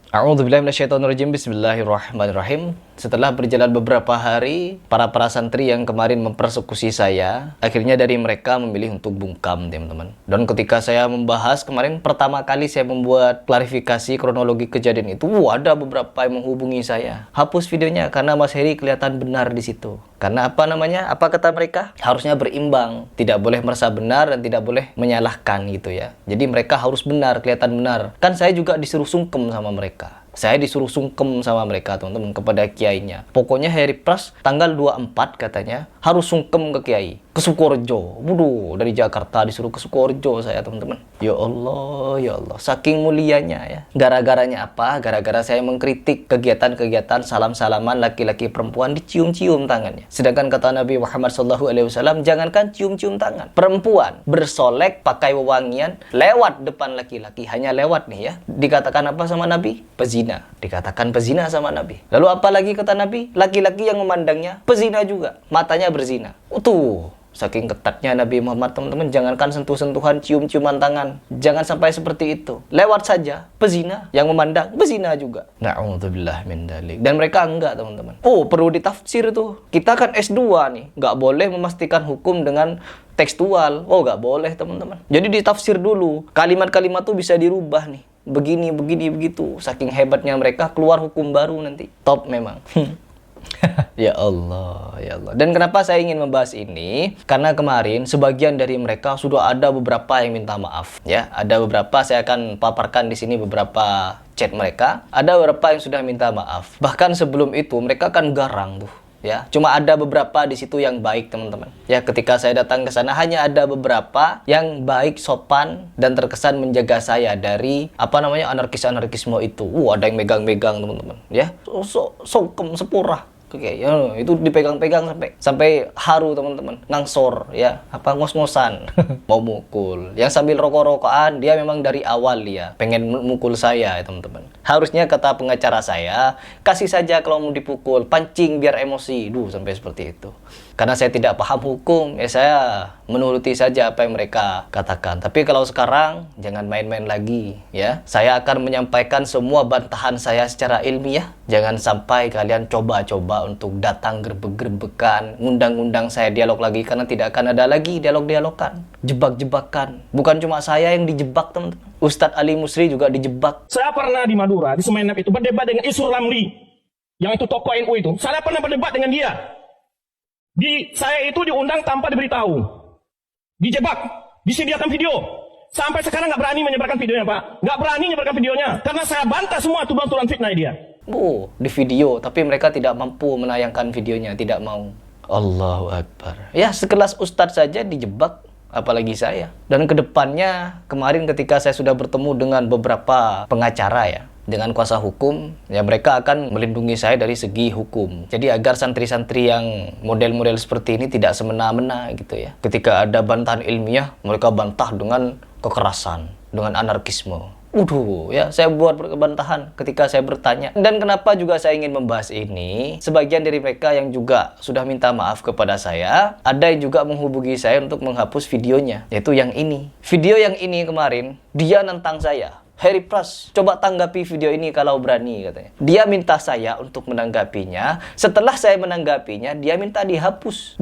A'udzubillahi minasyaitonirrajim. Bismillahirrahmanirrahim. Setelah berjalan beberapa hari, para santri yang kemarin mempersekusi saya, akhirnya dari mereka memilih untuk bungkam, teman-teman. Dan ketika saya membahas kemarin, pertama kali saya membuat klarifikasi kronologi kejadian itu, ada beberapa yang menghubungi saya. Hapus videonya karena Mas Heri kelihatan benar di situ. Karena apa namanya? Apa kata mereka? Harusnya berimbang, tidak boleh merasa benar dan tidak boleh menyalahkan gitu ya. Jadi mereka harus benar, kelihatan benar. Kan saya juga disuruh sungkem sama mereka. Saya disuruh sungkem sama mereka, teman-teman, kepada kiainya. Pokoknya Heri Pras tanggal 24 katanya harus sungkem ke kiai, ke Sukorejo. Waduh, dari Jakarta disuruh ke Sukorejo saya, teman-teman. Ya Allah, ya Allah, saking mulianya ya. Gara-garanya apa? Gara-gara saya mengkritik kegiatan-kegiatan salam-salaman laki-laki perempuan dicium-cium tangannya. Sedangkan kata Nabi Muhammad SAW, jangankan cium-cium tangan, perempuan bersolek pakai wewangian lewat depan laki-laki, hanya lewat nih ya, dikatakan apa sama Nabi? Pezina. Dikatakan pezina sama Nabi. Lalu apa lagi kata Nabi? Laki-laki yang memandangnya pezina juga, matanya berzina. Tuh, saking ketatnya Nabi Muhammad, teman-teman. Jangankan sentuh-sentuhan, cium-ciuman tangan, jangan sampai seperti itu. Lewat saja pezina, yang memandang pezina juga. Na'udzubillah min dzalik. Dan mereka enggak, teman-teman. Oh, perlu ditafsir tuh. Kita kan S2 nih, nggak boleh memastikan hukum dengan tekstual. Oh, nggak boleh, teman-teman. Jadi ditafsir dulu. Kalimat-kalimat tuh bisa dirubah nih. Begini, begitu. Saking hebatnya mereka, keluar hukum baru nanti. Top memang. Ya Allah, ya Allah. Dan kenapa saya ingin membahas ini? Karena kemarin sebagian dari mereka sudah ada beberapa yang minta maaf. Ya, ada beberapa, saya akan paparkan di sini beberapa chat mereka. Ada beberapa yang sudah minta maaf. Bahkan sebelum itu mereka kan garang tuh. Ya, cuma ada beberapa di situ yang baik, teman-teman. Ya, ketika saya datang ke sana hanya ada beberapa yang baik, sopan dan terkesan menjaga saya dari anarkisme itu. Ada yang megang-megang, teman-teman. Ya, sokem sepurah. Oke, ya, itu dipegang-pegang sampai haru, teman-teman. Ngangsor ya, ngos-ngosan. Mau mukul. Yang sambil rokok-rokokan, dia memang dari awal dia pengen mukul saya, ya, teman-teman. Harusnya kata pengacara saya, kasih saja kalau mau dipukul, pancing biar emosi. Sampai seperti itu. Karena saya tidak paham hukum, ya saya menuruti saja apa yang mereka katakan. Tapi kalau sekarang, jangan main-main lagi, ya. Saya akan menyampaikan semua bantahan saya secara ilmiah. Jangan sampai kalian coba-coba untuk datang gerbek-gerbekan, ngundang-ngundang saya dialog lagi, karena tidak akan ada lagi dialog-dialogan. Jebak-jebakan. Bukan cuma saya yang dijebak, teman-teman. Ustadz Ali Musri juga dijebak. Saya pernah di Madura, di Semenep itu berdebat dengan Isur Lamli, yang itu tokoh NU itu. Saya pernah berdebat dengan dia. Saya itu diundang tanpa diberitahu, dijebak, disediakan video. Sampai sekarang nggak berani menyebarkan videonya, Pak. Nggak berani menyebarkan videonya karena saya bantah semua tuduhan-tuduhan fitnah dia. Di video, tapi mereka tidak mampu menayangkan videonya, tidak mau. Allahu Akbar. Ya, sekelas ustadz saja dijebak, apalagi saya. Dan kedepannya, kemarin ketika saya sudah bertemu dengan beberapa pengacara ya, dengan kuasa hukum, ya mereka akan melindungi saya dari segi hukum. Jadi agar santri-santri yang model-model seperti ini tidak semena-mena gitu ya. Ketika ada bantahan ilmiah, mereka bantah dengan kekerasan, dengan anarkisme. Ya, saya buat bantahan ketika saya bertanya. Dan kenapa juga saya ingin membahas ini? Sebagian dari mereka yang juga sudah minta maaf kepada saya, ada yang juga menghubungi saya untuk menghapus videonya, yaitu yang ini. Video yang ini kemarin, dia nentang saya. Heri Pras, coba tanggapi video ini kalau berani, katanya. Dia minta saya untuk menanggapinya. Setelah saya menanggapinya, dia minta dihapus.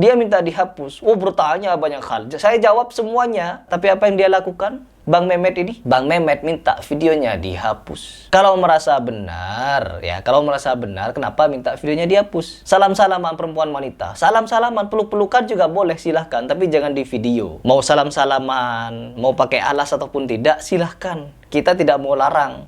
Bertanya banyak hal. Saya jawab semuanya. Tapi apa yang dia lakukan? Bang Mehmet ini, Bang Mehmet minta videonya dihapus. Kalau merasa benar, kenapa minta videonya dihapus? Salam-salaman perempuan wanita, salam-salaman, peluk-pelukan juga boleh, silahkan. Tapi jangan di video. Mau salam-salaman, mau pakai alas ataupun tidak, silahkan. Kita tidak mau larang,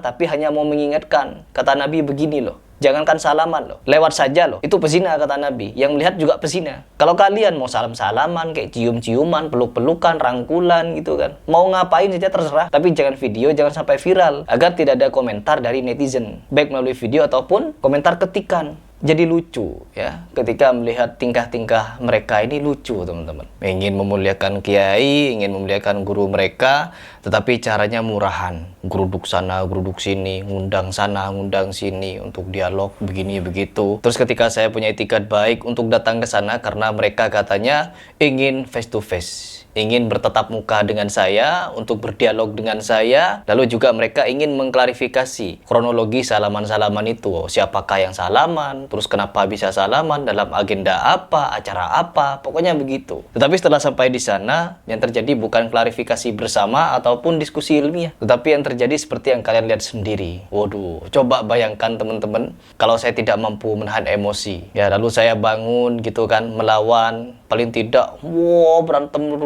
tapi hanya mau mengingatkan. Kata Nabi begini loh. Jangankan salaman loh, lewat saja loh. Itu pezina kata Nabi. Yang melihat juga pezina. Kalau kalian mau salam-salaman, kayak cium-ciuman, peluk-pelukan, rangkulan gitu kan, mau ngapain saja terserah. Tapi jangan video, jangan sampai viral, agar tidak ada komentar dari netizen, baik melalui video ataupun komentar ketikan. Jadi lucu ya, ketika melihat tingkah-tingkah mereka ini lucu, teman-teman. Ingin memuliakan kiai, ingin memuliakan guru mereka, tetapi caranya murahan. Geruduk sana, geruduk sini, ngundang sana, ngundang sini untuk dialog begini begitu. Terus ketika saya punya etikat baik untuk datang ke sana karena mereka katanya ingin face to face, ingin bertatap muka dengan saya, untuk berdialog dengan saya, lalu juga mereka ingin mengklarifikasi kronologi salaman-salaman itu. Siapakah yang salaman, terus kenapa bisa salaman, dalam agenda apa, acara apa, pokoknya begitu. Tetapi setelah sampai di sana, yang terjadi bukan klarifikasi bersama ataupun diskusi ilmiah, tetapi yang terjadi seperti yang kalian lihat sendiri. Waduh, coba bayangkan teman-teman, kalau saya tidak mampu menahan emosi, ya lalu saya bangun gitu kan, melawan, paling tidak, berantem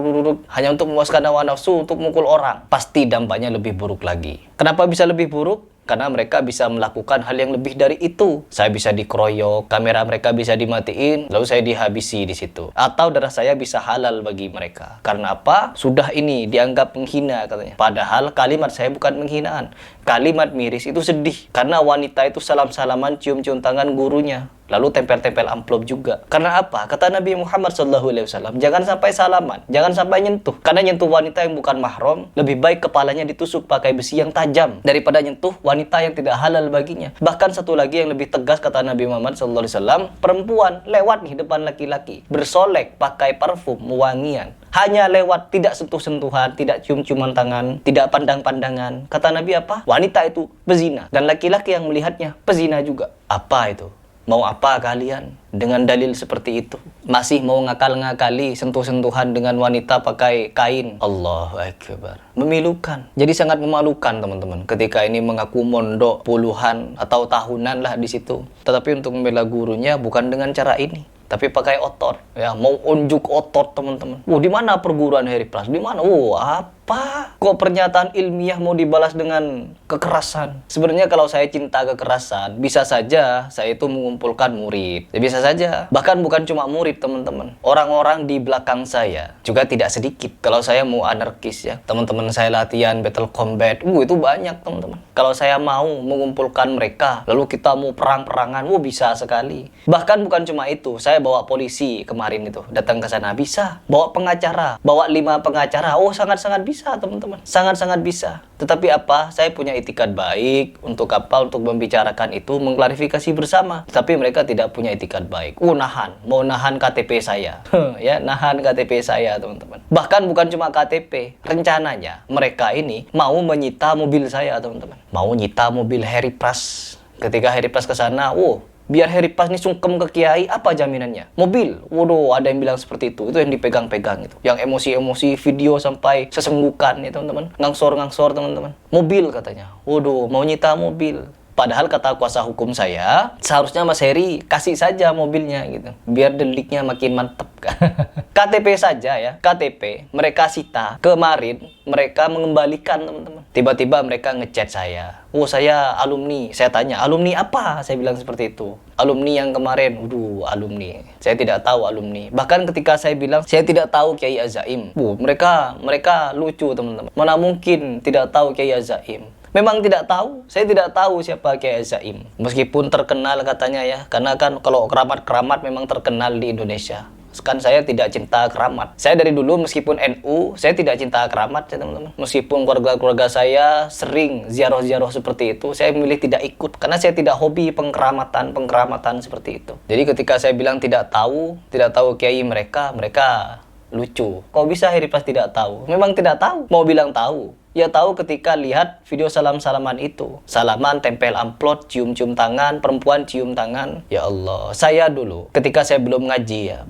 hanya untuk memuaskan hawa nafsu, untuk mukul orang, pasti dampaknya lebih buruk lagi. Kenapa bisa lebih buruk? Karena mereka bisa melakukan hal yang lebih dari itu. Saya bisa dikeroyok, kamera mereka bisa dimatiin, lalu saya dihabisi di situ. Atau darah saya bisa halal bagi mereka. Karena apa? Sudah ini dianggap menghina katanya. Padahal kalimat saya bukan penghinaan. Kalimat miris itu sedih. Karena wanita itu salam-salaman, cium-cium tangan gurunya. Lalu tempel-tempel amplop juga. Karena apa? Kata Nabi Muhammad SAW, jangan sampai salaman, jangan sampai nyentuh. Karena nyentuh wanita yang bukan mahram, lebih baik kepalanya ditusuk pakai besi yang tajam daripada nyentuh wanita yang tidak halal baginya. Bahkan satu lagi yang lebih tegas kata Nabi Muhammad SAW, perempuan lewat di depan laki-laki, bersolek pakai parfum, wangian. Hanya lewat, tidak sentuh-sentuhan, tidak cium-ciuman tangan, tidak pandang-pandangan. Kata Nabi apa? Wanita itu pezina. Dan laki-laki yang melihatnya pezina juga. Apa itu? Mau apa kalian dengan dalil seperti itu? Masih mau ngakal-ngakali sentuh-sentuhan dengan wanita pakai kain? Allahu Akbar. Memilukan. Jadi sangat memalukan teman-teman. Ketika ini mengaku mondok puluhan atau tahunan lah di situ. Tetapi untuk membela gurunya bukan dengan cara ini. Tapi pakai otot, ya mau unjuk otot teman-teman. Di mana perguruan Heri Pras? Di mana? Apa? Kok pernyataan ilmiah mau dibalas dengan kekerasan? Sebenarnya kalau saya cinta kekerasan, bisa saja saya itu mengumpulkan murid. Ya, bisa saja. Bahkan bukan cuma murid teman-teman. Orang-orang di belakang saya juga tidak sedikit. Kalau saya mau anarkis ya, teman-teman saya latihan battle combat, itu banyak teman-teman. Kalau saya mau mengumpulkan mereka, lalu kita mau perang-perangan, bisa sekali. Bahkan bukan cuma itu, saya bawa polisi kemarin itu datang ke sana, bisa. Bawa pengacara, bawa 5 pengacara, sangat-sangat bisa teman-teman, sangat-sangat bisa. Tetapi apa? Saya punya itikat baik untuk apa? Untuk membicarakan itu, mengklarifikasi bersama. Tapi mereka tidak punya itikat baik. Mau nahan KTP saya, ya nahan KTP saya teman-teman. Bahkan bukan cuma KTP, rencananya mereka ini mau menyita mobil saya teman-teman, mau nyita mobil Heri Pras. Ketika Heri Pras ke sana, biar Heri Pras ini sungkem ke Kiai, apa jaminannya? Mobil. Ada yang bilang seperti itu. Itu yang dipegang-pegang itu. Yang emosi-emosi video sampai sesenggukan ya teman-teman. Ngangsor-ngangsor teman-teman. Mobil katanya. Mau nyita mobil. Padahal kata kuasa hukum saya, seharusnya Mas Heri kasih saja mobilnya gitu. Biar deliknya makin mantep. KTP saja ya, KTP mereka sita. Kemarin mereka mengembalikan teman-teman. Tiba-tiba mereka ngechat saya. Saya alumni. Saya tanya, alumni apa? Saya bilang seperti itu. Alumni yang kemarin. Alumni. Saya tidak tahu alumni. Bahkan ketika saya bilang, saya tidak tahu Kiai Azaim. Mereka lucu teman-teman. Mana mungkin tidak tahu Kiai Azaim? Memang tidak tahu, saya tidak tahu siapa Kiai Azaim. Meskipun terkenal katanya ya, karena kan kalau keramat-keramat memang terkenal di Indonesia. Kan saya tidak cinta keramat. Saya dari dulu meskipun NU, saya tidak cinta keramat ya teman-teman. Meskipun keluarga-keluarga saya sering ziarah-ziarah seperti itu, saya memilih tidak ikut. Karena saya tidak hobi pengkeramatan seperti itu. Jadi ketika saya bilang tidak tahu Kiai mereka lucu. Kok bisa Heri Pras tidak tahu? Memang tidak tahu. Mau bilang tahu. Ya tahu ketika lihat video salam-salaman itu. Salaman, tempel amplop, cium-cium tangan, perempuan cium tangan. Ya Allah, saya dulu ketika saya belum ngaji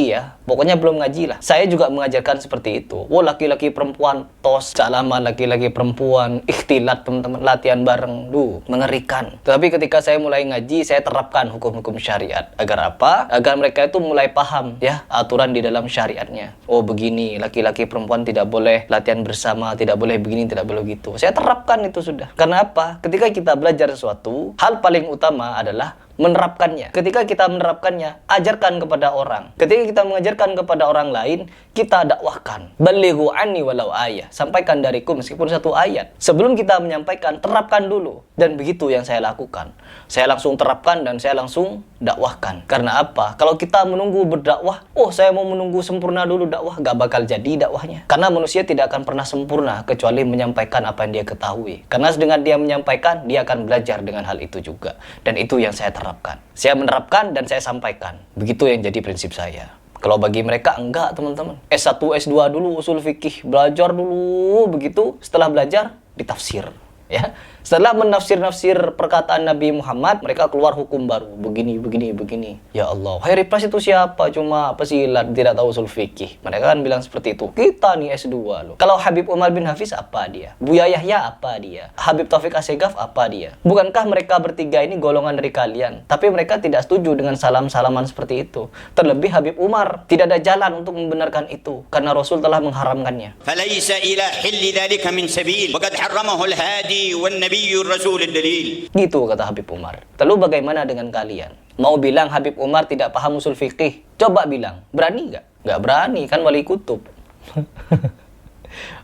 ya. Pokoknya belum ngaji lah. Saya juga mengajarkan seperti itu. Laki-laki perempuan tos, salaman laki-laki perempuan, ikhtilat teman-teman, latihan bareng. Mengerikan. Tapi ketika saya mulai ngaji, saya terapkan hukum-hukum syariat. Agar apa? Agar mereka itu mulai paham ya aturan di dalam syariatnya. Begini, laki-laki perempuan tidak boleh latihan bersama, tidak boleh begini, tidak boleh gitu. Saya terapkan itu sudah. Karena apa? Ketika kita belajar sesuatu, hal paling utama adalah menerapkannya. Ketika kita menerapkannya, ajarkan kepada orang. Ketika kita mengajarkan kepada orang lain, kita dakwahkan. Balighu anni walau ayah. Sampaikan dariku meskipun 1 ayat. Sebelum kita menyampaikan, terapkan dulu. Dan begitu yang saya lakukan. Saya langsung terapkan dan saya langsung dakwahkan. Karena apa? Kalau kita menunggu berdakwah, saya mau menunggu sempurna dulu dakwah, gak bakal jadi dakwahnya. Karena manusia tidak akan pernah sempurna kecuali menyampaikan apa yang dia ketahui. Karena dengan dia menyampaikan, dia akan belajar dengan hal itu juga. Dan itu yang saya terapkan. Saya menerapkan dan saya sampaikan. Begitu yang jadi prinsip saya. Kalau bagi mereka enggak, teman-teman. S1, S2 dulu usul fikih, belajar dulu, begitu setelah belajar ditafsir, ya. Setelah menafsir-nafsir perkataan Nabi Muhammad, mereka keluar hukum baru. Begini, begini, begini. Ya Allah, Khairi Plus itu siapa? Cuma pesilat, tidak tahu usul fikih. Mereka kan bilang seperti itu. Kita nih S2 loh. Kalau Habib Umar bin Hafiz, apa dia? Buya Yahya, apa dia? Habib Taufik Assegaf, apa dia? Bukankah mereka bertiga ini golongan dari kalian? Tapi mereka tidak setuju dengan salam-salaman seperti itu. Terlebih Habib Umar, tidak ada jalan untuk membenarkan itu. Karena Rasul telah mengharamkannya. فليس إلى حل ذلك من سبيل وقد حرمه الهادي والنبي الرسول الدليل. Gitu kata Habib Umar. Lalu bagaimana dengan kalian? Mau bilang Habib Umar tidak paham usul fikih? Coba bilang. Berani nggak? Nggak berani, kan wali kutub.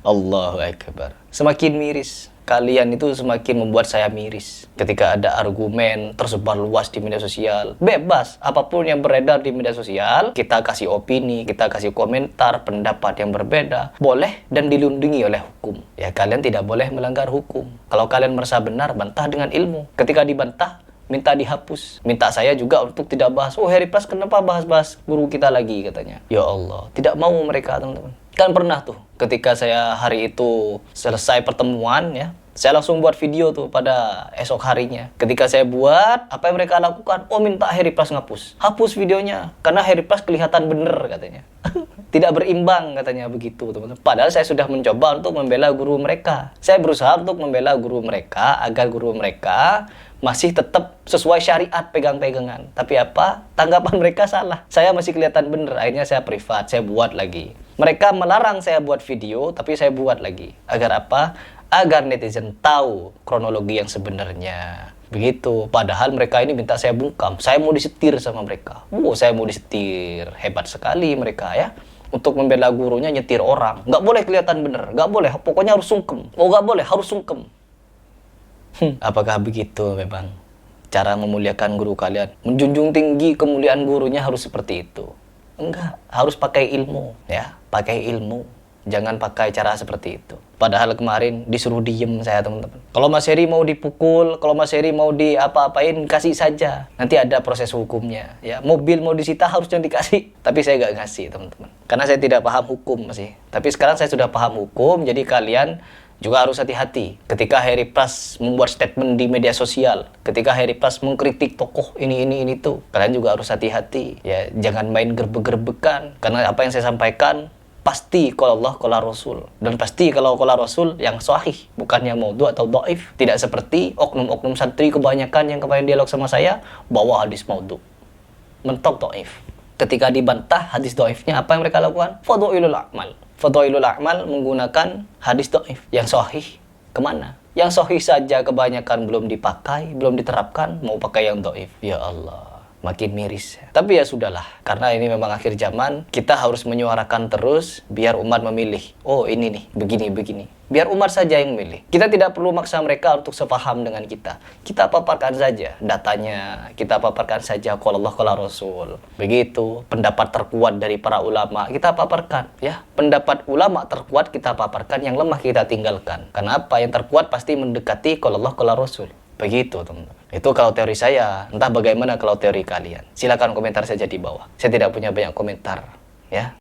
Allahu Akbar. Semakin miris. Kalian itu semakin membuat saya miris. Ketika ada argumen tersebar luas di media sosial. Bebas, apapun yang beredar di media sosial, kita kasih opini, kita kasih komentar, pendapat yang berbeda. Boleh dan dilindungi oleh hukum. Ya, kalian tidak boleh melanggar hukum. Kalau kalian merasa benar, bantah dengan ilmu. Ketika dibantah, minta dihapus. Minta saya juga untuk tidak bahas, oh Khairi Plus kenapa bahas-bahas guru kita lagi, katanya. Ya Allah, tidak mau mereka, teman-teman. Kan pernah tuh, ketika saya hari itu selesai pertemuan, ya, saya langsung buat video tuh pada esok harinya. Ketika saya buat, apa yang mereka lakukan? Oh, minta Khairi Plus ngapus. Hapus videonya, karena Khairi Plus kelihatan bener, katanya. Tidak berimbang, katanya begitu, teman-teman. Padahal saya sudah mencoba untuk membela guru mereka. Saya berusaha untuk membela guru mereka, agar guru mereka masih tetap sesuai syariat pegang-pegangan. Tapi apa? Tanggapan mereka salah. Saya masih kelihatan bener. Akhirnya saya privat, saya buat lagi. Mereka melarang saya buat video, tapi saya buat lagi. Agar apa? Agar netizen tahu kronologi yang sebenarnya. Begitu. Padahal mereka ini minta saya bungkam. Saya mau disetir sama mereka. Saya mau disetir. Hebat sekali mereka, ya. Untuk membela gurunya nyetir orang. Nggak boleh kelihatan bener. Nggak boleh. Pokoknya harus sungkem. Oh, nggak boleh. Harus sungkem. Apakah begitu memang cara memuliakan guru kalian? Menjunjung tinggi kemuliaan gurunya harus seperti itu? Enggak, harus pakai ilmu, ya, pakai ilmu. Jangan pakai cara seperti itu. Padahal kemarin disuruh diem saya, teman-teman. Kalau Mas Heri mau dipukul, kalau Mas Heri mau diapa-apain, kasih saja. Nanti ada proses hukumnya. Ya, mobil mau disita harusnya dikasih. Tapi saya nggak ngasih, teman-teman. Karena saya tidak paham hukum masih. Tapi sekarang saya sudah paham hukum, jadi kalian juga harus hati-hati ketika Khairi Plus membuat statement di media sosial, ketika Khairi Plus mengkritik tokoh ini tuh, kalian juga harus hati-hati, ya. Jangan main gerbek-gerbekan, karena apa yang saya sampaikan pasti kalau Allah, kalau Rasul, dan pasti kalau Rasul yang sahih, bukannya maudhu atau dhaif. Tidak seperti oknum-oknum santri kebanyakan yang kemarin dialog sama saya bawa hadis maudhu, mentok dhaif. Ketika dibantah hadis dhaifnya, apa yang mereka lakukan? Fadhailul a'mal. Fadhailul a'mal menggunakan hadis dhaif. Yang sahih kemana? Yang sahih saja kebanyakan belum dipakai, belum diterapkan, mau pakai yang dhaif. Ya Allah, makin miris. Tapi ya sudahlah, karena ini memang akhir zaman, kita harus menyuarakan terus biar umat memilih. Oh, ini nih, begini. Biar umat saja yang milih. Kita tidak perlu maksa mereka untuk sepaham dengan kita. Kita paparkan saja datanya, kita paparkan saja qala Allah qala Rasul. Begitu, pendapat terkuat dari para ulama kita paparkan, ya. Pendapat ulama terkuat kita paparkan, yang lemah kita tinggalkan. Karena apa? Yang terkuat pasti mendekati qala Allah qala Rasul. Begitu, teman-teman. Itu kalau teori saya. Entah bagaimana kalau teori kalian. Silakan komentar saja di bawah. Saya tidak punya banyak komentar, ya.